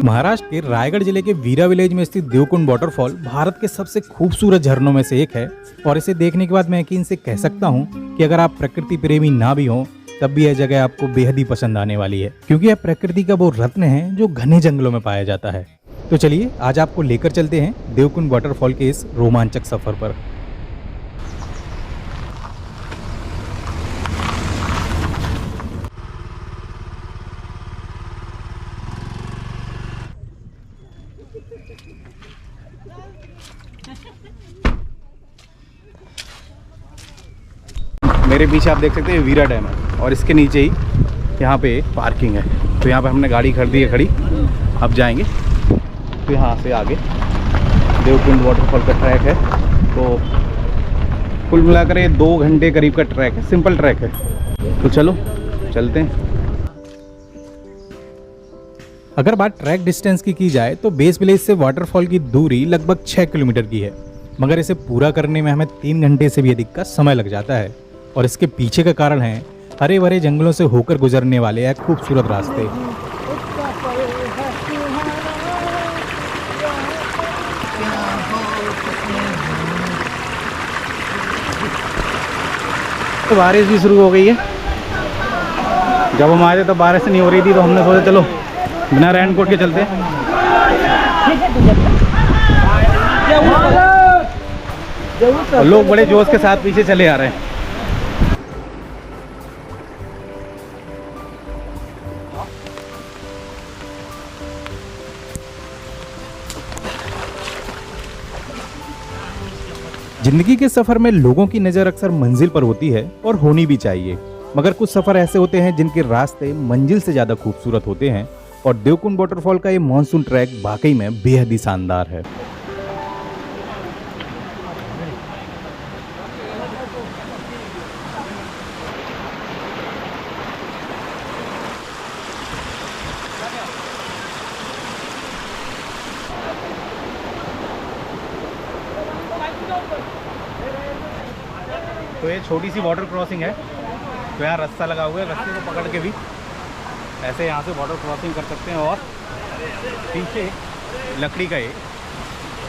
महाराष्ट्र के रायगढ़ जिले के वीरा विलेज में स्थित देवकुंड वाटरफॉल भारत के सबसे खूबसूरत झरनों में से एक है और इसे देखने के बाद मैं यकीन से कह सकता हूँ कि अगर आप प्रकृति प्रेमी ना भी हो तब भी यह जगह आपको बेहद ही पसंद आने वाली है, क्योंकि यह प्रकृति का वो रत्न है जो घने जंगलों में पाया जाता है। तो चलिए आज आपको लेकर चलते हैं देवकुंड वाटरफॉल के इस रोमांचक सफर पर। मेरे पीछे आप देख सकते हैं वीरा डैम है और इसके नीचे ही यहाँ पे पार्किंग है। तो यहाँ पे हमने गाड़ी कर दी है खड़ी, अब जाएंगे। तो यहाँ से आगे देवकुंड वाटरफॉल का ट्रैक है। तो कुल मिलाकर ये 2 घंटे करीब का ट्रैक है, सिंपल ट्रैक है। तो चलो चलते हैं। अगर बात ट्रैक डिस्टेंस की जाए तो बेस विलेज से वाटरफॉल की दूरी लगभग 6 किलोमीटर की है, मगर इसे पूरा करने में हमें 3 घंटे से भी अधिक का समय लग जाता है। और इसके पीछे का कारण है हरे भरे जंगलों से होकर गुजरने वाले एक खूबसूरत रास्ते। तो बारिश भी शुरू हो गई है। जब हम आए थे तो बारिश नहीं हो रही थी, तो हमने सोचा चलो बिना रेनकोट के चलते हैं। लोग बड़े जोश के साथ पीछे चले आ रहे हैं। जिंदगी के सफर में लोगों की नज़र अक्सर मंजिल पर होती है और होनी भी चाहिए, मगर कुछ सफर ऐसे होते हैं जिनके रास्ते मंजिल से ज़्यादा खूबसूरत होते हैं। और देवकुंड वाटरफॉल का ये मानसून ट्रैक वाकई में बेहद ही शानदार है। तो ये छोटी सी वाटर क्रॉसिंग है। तो यहाँ रास्ता लगा हुआ है, रास्ते को पकड़ के भी ऐसे यहाँ से वाटर क्रॉसिंग कर सकते हैं। और पीछे लकड़ी का ये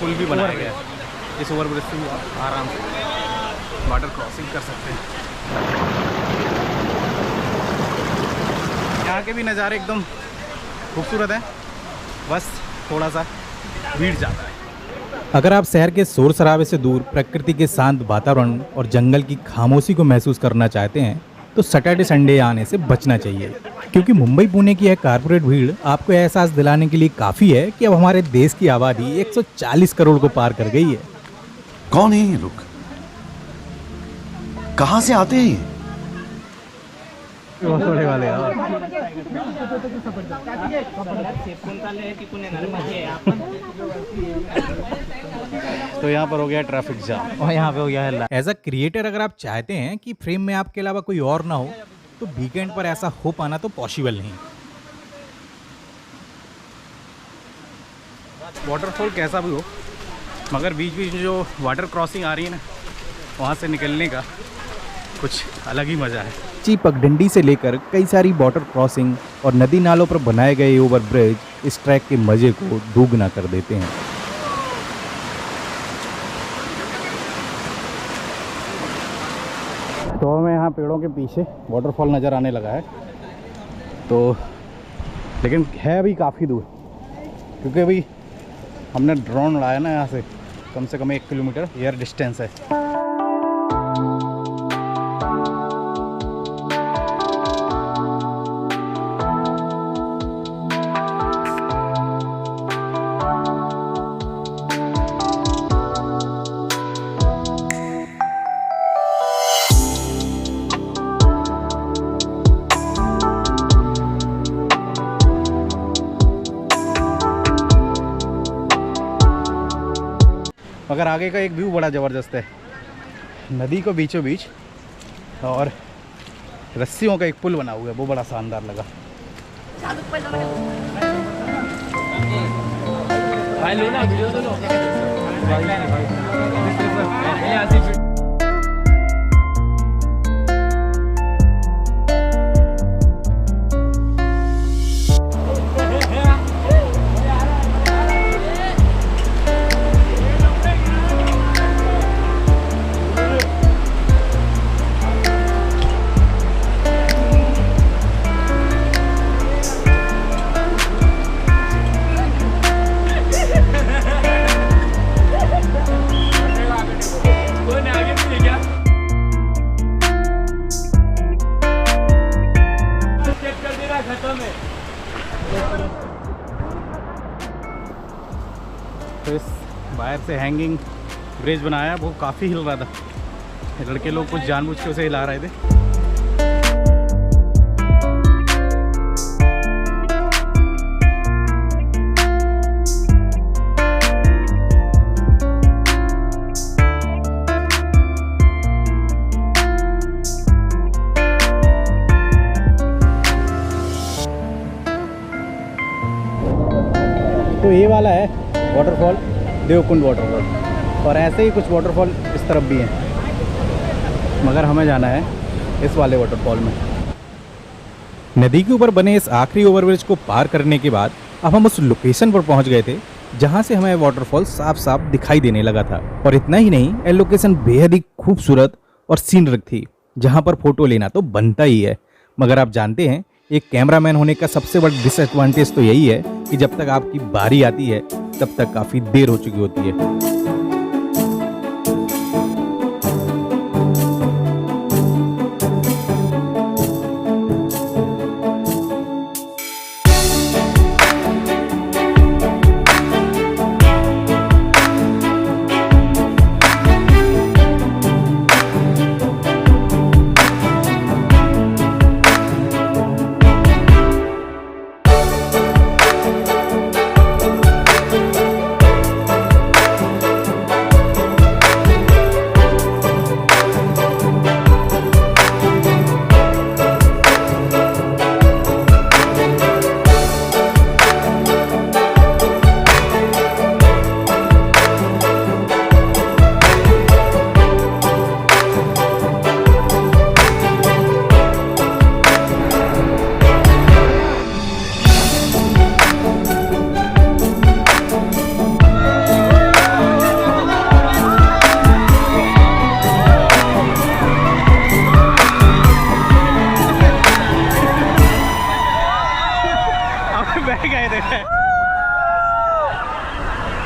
पुल भी बनाया गया है। इस ओवरब्रिज से भी आराम से वाटर क्रॉसिंग कर सकते हैं। यहाँ के भी नज़ारे एकदम खूबसूरत हैं, बस थोड़ा सा भीड़ ज़्यादा है। अगर आप शहर के शोर शराबे से दूर प्रकृति के शांत वातावरण और जंगल की खामोशी को महसूस करना चाहते हैं तो सैटरडे संडे आने से बचना चाहिए, क्योंकि मुंबई पुणे की यह कारपोरेट भीड़ आपको एहसास दिलाने के लिए काफ़ी है कि अब हमारे देश की आबादी 140 करोड़ को पार कर गई है। कौन है ये लोग? कहाँ से आते हैं? वाले तो यहाँ पर हो गया ट्रैफिक जाम और यहाँ पे हो गया है। एज अ क्रिएटर अगर आप चाहते हैं कि फ्रेम में आपके अलावा कोई और ना हो तो वीकेंड पर ऐसा हो पाना तो पॉसिबल नहीं। वाटरफॉल कैसा भी हो, मगर बीच बीच में जो वाटर क्रॉसिंग आ रही है ना, वहाँ से निकलने का कुछ अलग ही मज़ा है। ची पगडंडी से लेकर कई सारी वाटर क्रॉसिंग और नदी नालों पर बनाए गए ओवर ब्रिज इस ट्रैक के मज़े को दोगुना कर देते हैं। तो हमें यहाँ पेड़ों के पीछे वाटरफॉल नज़र आने लगा है, तो लेकिन है अभी काफ़ी दूर, क्योंकि अभी हमने ड्रोन उड़ाया ना, यहाँ से कम 1 किलोमीटर एयर डिस्टेंस है। मगर आगे का एक व्यू बड़ा ज़बरदस्त है, नदी को बीचों बीच और रस्सियों का एक पुल बना हुआ है, वो बड़ा शानदार लगा। भाई लो ना वीडियो तो लो। से हैंगिंग ब्रिज बनाया, वो काफ़ी हिल रहा था। लड़के लोग कुछ जानबूझ के उसे हिला रहे थे। तो ये वाला है वाटरफॉल, देवकुंड वाटरफॉल, और ऐसे ही कुछ वाटरफॉल इस तरफ भी हैं, मगर हमें जाना है इस वाले वाटरफॉल में। नदी के ऊपर बने इस आखिरी ओवरब्रिज को पार करने के बाद अब हम उस लोकेशन पर पहुंच गए थे जहां से हमें वाटरफॉल साफ साफ दिखाई देने लगा था। और इतना ही नहीं, यह लोकेशन बेहद ही खूबसूरत और सीनरिक थी, जहां पर फोटो लेना तो बनता ही है। मगर आप जानते हैं, एक कैमरामैन होने का सबसे बड़ा डिसएडवांटेज तो यही है कि जब तक आपकी बारी आती है तब तक काफी देर हो चुकी होती है।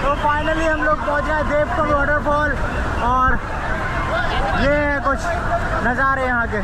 तो फाइनली हम लोग पहुंच गए देवकुंड वाटरफॉल, और ये है कुछ नज़ारे यहाँ के।